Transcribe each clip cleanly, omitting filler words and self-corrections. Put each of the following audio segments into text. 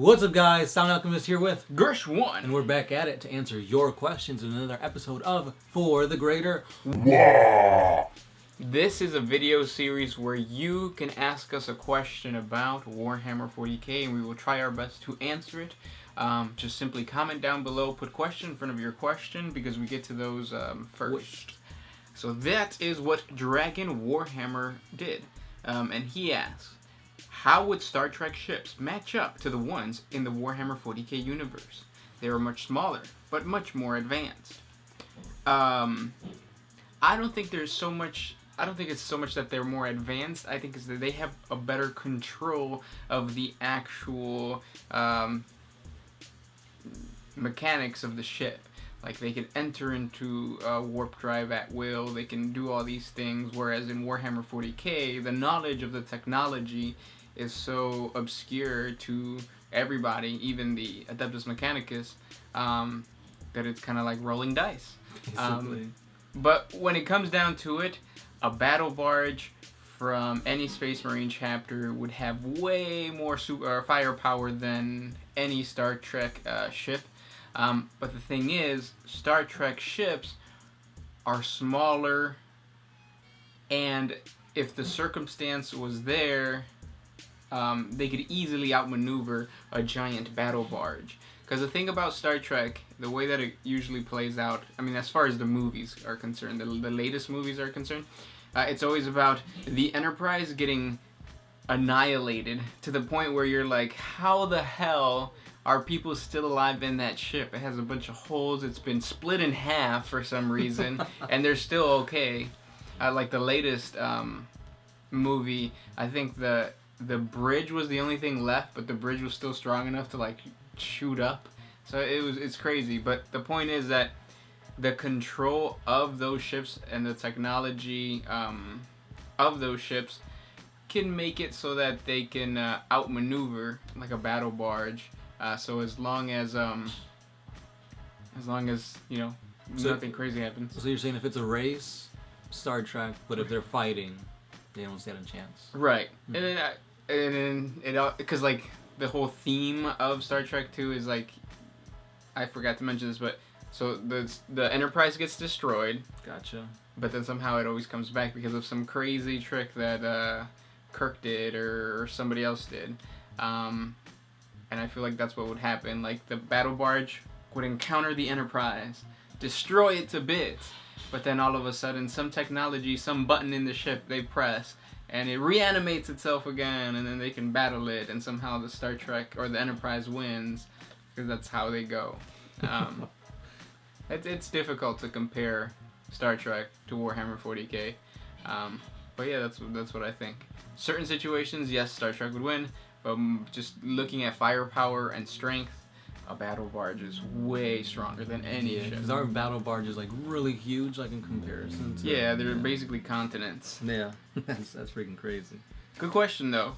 What's up, guys? Sound Alchemist here with Gersh1. and we're back at it to answer your questions in another episode of For the Greater. This is a video series where you can ask us a question about Warhammer 40K and we will try our best to answer it. Just simply comment down below, put question in front of your question because we get to those first. So that is what Dragon Warhammer did. And he asks, how would Star Trek ships match up to the ones in the Warhammer 40K universe? They are much smaller, but much more advanced. I don't think it's so much that they're more advanced. I think it's that they have a better control of the actual mechanics of the ship. Like, they can enter into warp drive at will, they can do all these things, whereas in Warhammer 40K, the knowledge of the technology is so obscure to everybody, even the Adeptus Mechanicus, that it's kind of like rolling dice. But when it comes down to it, a battle barge from any Space Marine chapter would have way more firepower than any Star Trek ship. But the thing is, Star Trek ships are smaller, and if the circumstance was there, they could easily outmaneuver a giant battle barge. Because the thing about Star Trek, the way that it usually plays out, I mean, as far as the movies are concerned, the latest movies are concerned, it's always about the Enterprise getting annihilated to the point where you're like, how the hell are people still alive in that ship? It has a bunch of holes, it's been split in half for some reason, and they're still okay. Like the latest movie, I think the bridge was the only thing left, but the bridge was still strong enough to like shoot up. So it's crazy. But the point is that the control of those ships and the technology of those ships can make it so that they can outmaneuver like a battle barge. So as long as you know, nothing crazy happens. So you're saying if it's a race, Star Trek, but if they're fighting, they don't stand a chance. Right. And then it all, because like the whole theme of Star Trek 2 is like, I forgot to mention this, but so the Enterprise gets destroyed. Gotcha. But then somehow it always comes back because of some crazy trick that Kirk did or somebody else did. And I feel like that's what would happen. Like, the battle barge would encounter the Enterprise, destroy it to bits, but then all of a sudden some technology, some button in the ship they press, and it reanimates itself again, and then they can battle it, and somehow the Star Trek or the Enterprise wins, because that's how they go. It's difficult to compare Star Trek to Warhammer 40K, but yeah, that's what I think. Certain situations, yes, Star Trek would win, but just looking at firepower and strength, a battle barge is way stronger than any ship. Because our battle barge is like really huge, like in comparison to... Yeah, they're basically continents. Yeah, that's freaking crazy. Good question, though.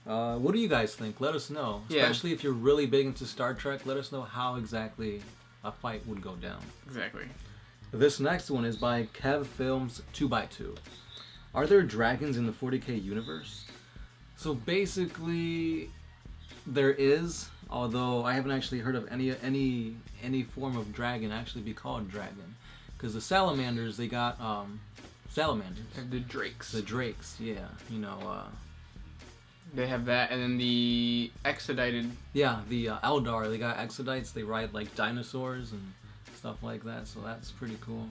What do you guys think? Let us know. Especially if you're really big into Star Trek, let us know how exactly a fight would go down. Exactly. This next one is by Kev Films 2x2. Are there dragons in the 40K universe? So basically, there is, although I haven't actually heard of any form of dragon actually be called dragon. Because the salamanders, they got salamanders. The drakes. The drakes, yeah. You know, they have that, and then the exodited. Yeah, the Eldar, they got exodites. They ride like dinosaurs and stuff like that, so that's pretty cool.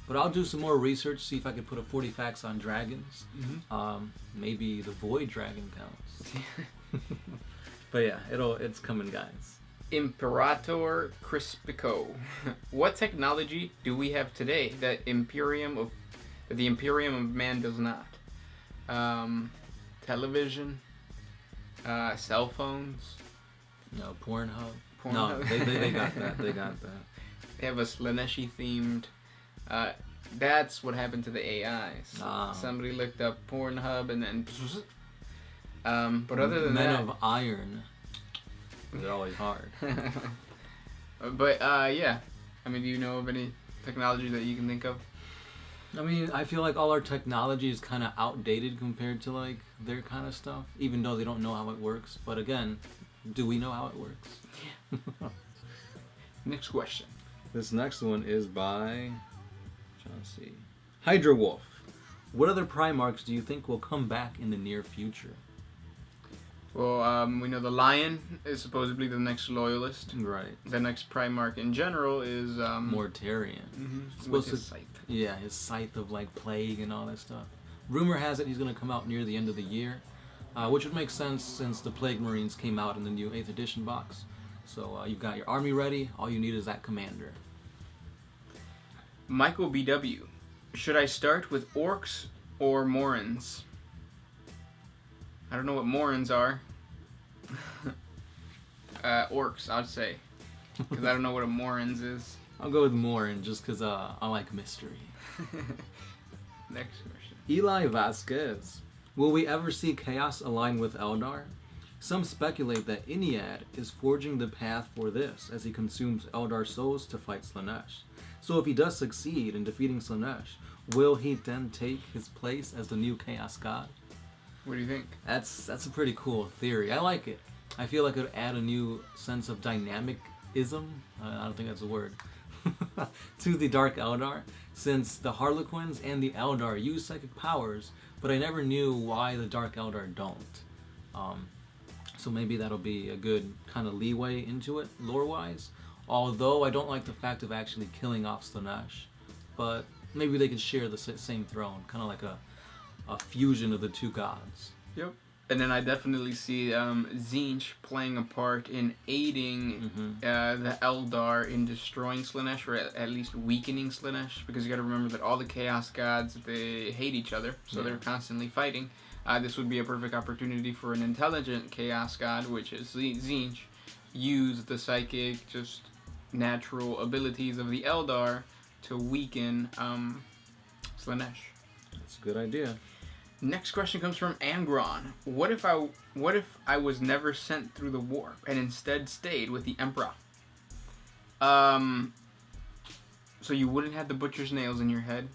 But I'll do some more research, see if I can put a 40 facts on dragons. Mm-hmm. Maybe the Void Dragon counts. But yeah, it's coming, guys. Imperator Crispico. What technology do we have today that the Imperium of Man does not? Television, cell phones. No, Pornhub. No, they got that. They got that. They have a Slaneshi themed. That's what happened to the AIs. Somebody looked up Pornhub and then. But other than Men that, of Iron. They're always hard. But yeah, I mean, do you know of any technology that you can think of? I mean, I feel like all our technology is kind of outdated compared to like their kind of stuff, even though they don't know how it works. But again, do we know how it works? Next question. This next one is by, trying to see, Hydra Wolf. What other Primarchs do you think will come back in the near future? Well, we know the Lion is supposedly the next Loyalist. Right. The next Primarch in general is Mortarion. Mm-hmm. With his scythe. Yeah, his scythe of like plague and all that stuff. Rumor has it he's going to come out near the end of the year, which would make sense since the Plague Marines came out in the new 8th edition box. So you've got your army ready. All you need is that commander. Michael BW. Should I start with Orcs or Morans? I don't know what Morans are. Orcs, I'd say. Because I don't know what a Morans is. I'll go with Morin just because I like mystery. Next question. Eli Vasquez. Will we ever see Chaos align with Eldar? Some speculate that Iniad is forging the path for this as he consumes Eldar souls to fight Slaanesh. So if he does succeed in defeating Slaanesh, will he then take his place as the new Chaos God? What do you think? That's a pretty cool theory. I like it. I feel like it would add a new sense of dynamicism. I don't think that's a word. To the Dark Eldar, since the Harlequins and the Eldar use psychic powers, but I never knew why the Dark Eldar don't. So maybe that'll be a good kind of leeway into it, lore-wise. Although I don't like the fact of actually killing off Slaanesh. But maybe they could share the same throne, kind of like a fusion of the two gods. Yep. And then I definitely see Tzeentch playing a part in aiding the Eldar in destroying Slaanesh, or at least weakening Slaanesh, because you got to remember that all the Chaos Gods, they hate each other, so they're constantly fighting. This would be a perfect opportunity for an intelligent Chaos God, which is Tzeentch, use the psychic, just natural abilities of the Eldar to weaken Slaanesh. That's a good idea. Next question comes from Angron. What if I was never sent through the warp and instead stayed with the Emperor? So you wouldn't have the butcher's nails in your head.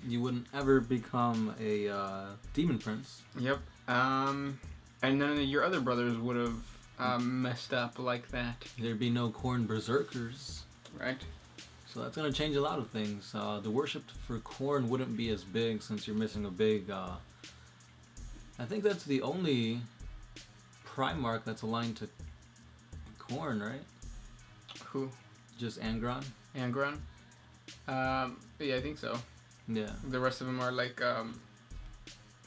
You wouldn't ever become a demon prince. Yep. And none of your other brothers would have messed up like that. There'd be no Khorne berserkers. Right. So that's going to change a lot of things. The worship for Khorne wouldn't be as big since you're missing a big... I think that's the only Primarch that's aligned to Khorne, right? Who? Just Angron? Angron? Yeah, I think so. Yeah. The rest of them are like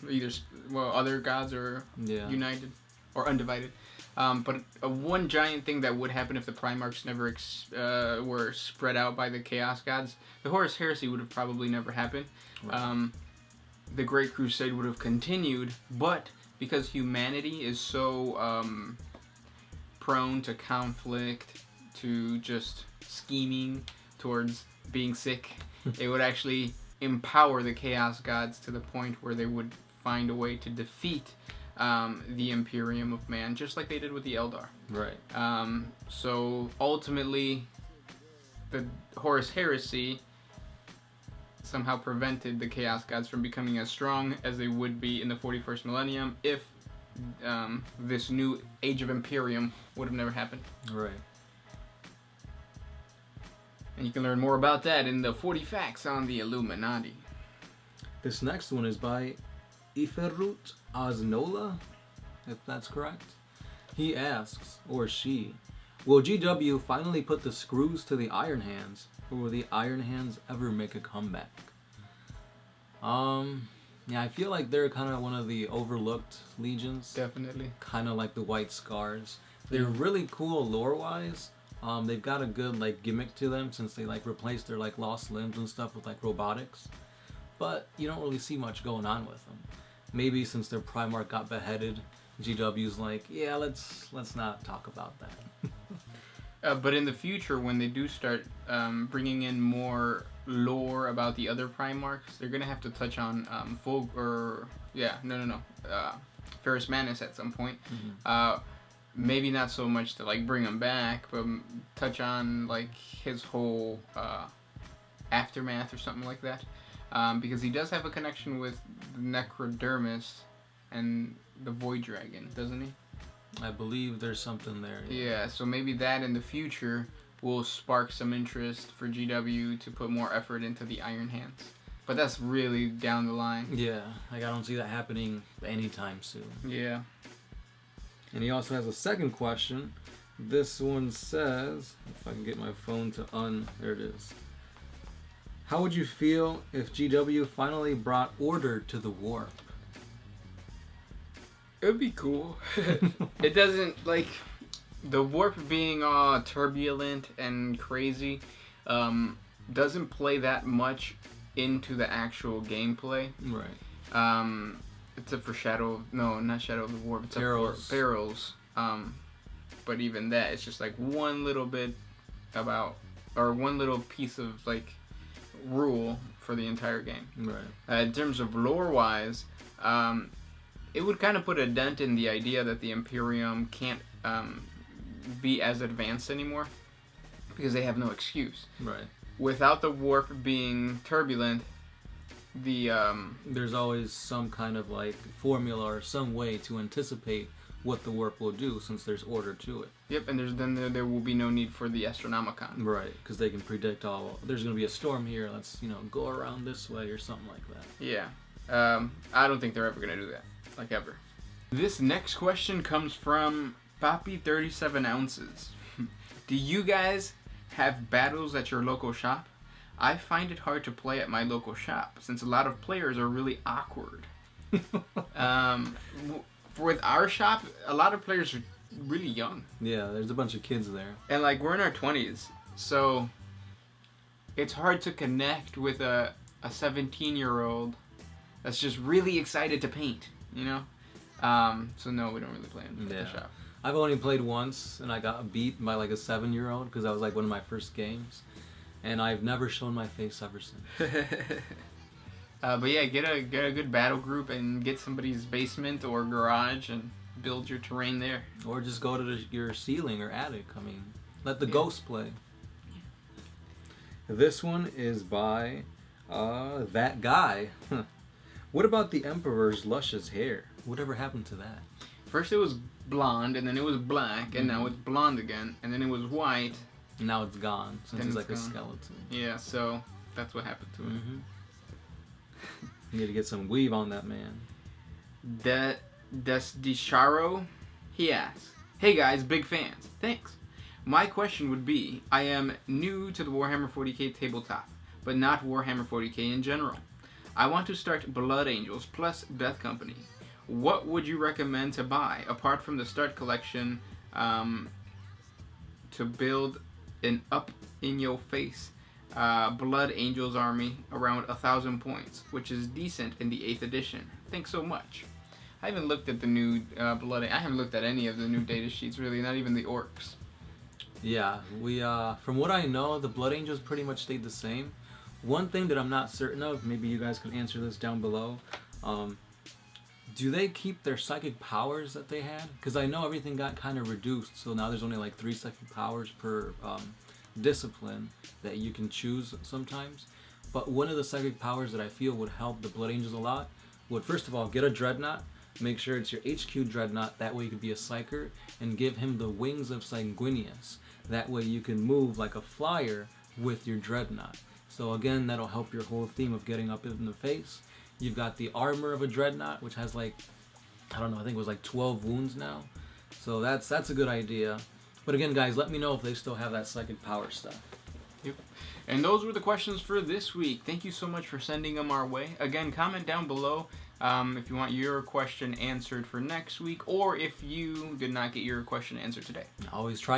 either other gods or united or undivided. But one giant thing that would happen if the Primarchs never were spread out by the Chaos Gods, the Horus Heresy would have probably never happened. Right. The Great Crusade would have continued, but because humanity is so prone to conflict, to just scheming towards being sick, it would actually empower the Chaos Gods to the point where they would find a way to defeat the Imperium of Man, just like they did with the Eldar. Right. So ultimately, the Horus Heresy somehow prevented the Chaos Gods from becoming as strong as they would be in the 41st millennium if this new Age of Imperium would have never happened. Right. And you can learn more about that in the 40 Facts on the Illuminati. This next one is by Iferut Aznola, if that's correct. He asks, or she, will GW finally put the screws to the Iron Hands, or will the Iron Hands ever make a comeback? Yeah, I feel like they're kind of one of the overlooked legions. Definitely. Kind of like the White Scars. They're really cool lore-wise. They've got a good like gimmick to them since they like replaced their like lost limbs and stuff with like robotics. But you don't really see much going on with them. Maybe since their Primarch got beheaded, GW's like, yeah, let's not talk about that. But in the future, when they do start bringing in more lore about the other Primarchs, they're gonna have to touch on Ferrus Manus at some point. Mm-hmm. Maybe not so much to like bring him back, but touch on like his whole aftermath or something like that, because he does have a connection with Necrodermis and the Void Dragon, doesn't he? I believe there's something there. Yeah, so maybe that in the future will spark some interest for GW to put more effort into the Iron Hands. But that's really down the line. Yeah, like I don't see that happening anytime soon. Yeah. And he also has a second question. This one says, if I can get my phone to there it is. How would you feel if GW finally brought order to the warp? It would be cool. It doesn't, like, the warp being turbulent and crazy doesn't play that much into the actual gameplay. Right. Except for not Shadow of the Warp, except Barrels. for Barrels. But even that, it's just like one little bit one little piece of, like, rule for the entire game. Right. In terms of lore-wise, it would kind of put a dent in the idea that the Imperium can't be as advanced anymore because they have no excuse. Right. Without the warp being turbulent, there's always some kind of like formula or some way to anticipate what the warp will do since there's order to it. Yep, and there will be no need for the Astronomicon. Right, because they can predict there's going to be a storm here, let's go around this way or something like that. Yeah. I don't think they're ever going to do that. Like, ever. This next question comes from Papi 37 Ounces. Do you guys have battles at your local shop? I find it hard to play at my local shop since a lot of players are really awkward. With our shop, a lot of players are really young. Yeah, there's a bunch of kids there. And, like, we're in our 20s, so it's hard to connect with a 17-year-old that's just really excited to paint, you know? So no, we don't really play in the shop. I've only played once, and I got beat by like a 7-year-old because that was like one of my first games, and I've never shown my face ever since. But yeah, get a good battle group and get somebody's basement or garage and build your terrain there. Or just go to your ceiling or attic. I mean, let the ghosts play. This one is by that guy. What about the Emperor's luscious hair? Whatever happened to that? First it was blonde, and then it was black, and now it's blonde again, and then it was white. Now it's gone, since he's like a skeleton. Yeah, so that's what happened to it. Mm-hmm. You need to get some weave on that man. Desdisharo, he asks, "Hey guys, big fans. Thanks. My question would be, I am new to the Warhammer 40K tabletop, but not Warhammer 40K in general. I want to start Blood Angels plus Death Company. What would you recommend to buy, apart from the Start Collection, to build an up-in-your-face Blood Angels army around 1,000 points, which is decent in the 8th edition? Thanks so much." I haven't looked at the new I haven't looked at any of the new data sheets, really, not even the orcs. Yeah, we from what I know, the Blood Angels pretty much stayed the same. One thing that I'm not certain of, maybe you guys can answer this down below, do they keep their psychic powers that they had? Because I know everything got kind of reduced, so now there's only like 3 psychic powers per discipline that you can choose sometimes. But one of the psychic powers that I feel would help the Blood Angels a lot would, first of all, get a Dreadnought. Make sure it's your HQ Dreadnought, that way you can be a Psyker, and give him the wings of Sanguinius. That way you can move like a flyer with your Dreadnought. So again, that'll help your whole theme of getting up in the face. You've got the armor of a Dreadnought, which has like, I don't know, I think it was like 12 wounds now. So that's a good idea. But again, guys, let me know if they still have that psychic power stuff. Yep. And those were the questions for this week. Thank you so much for sending them our way. Again, comment down below if you want your question answered for next week, or if you did not get your question answered today. Always try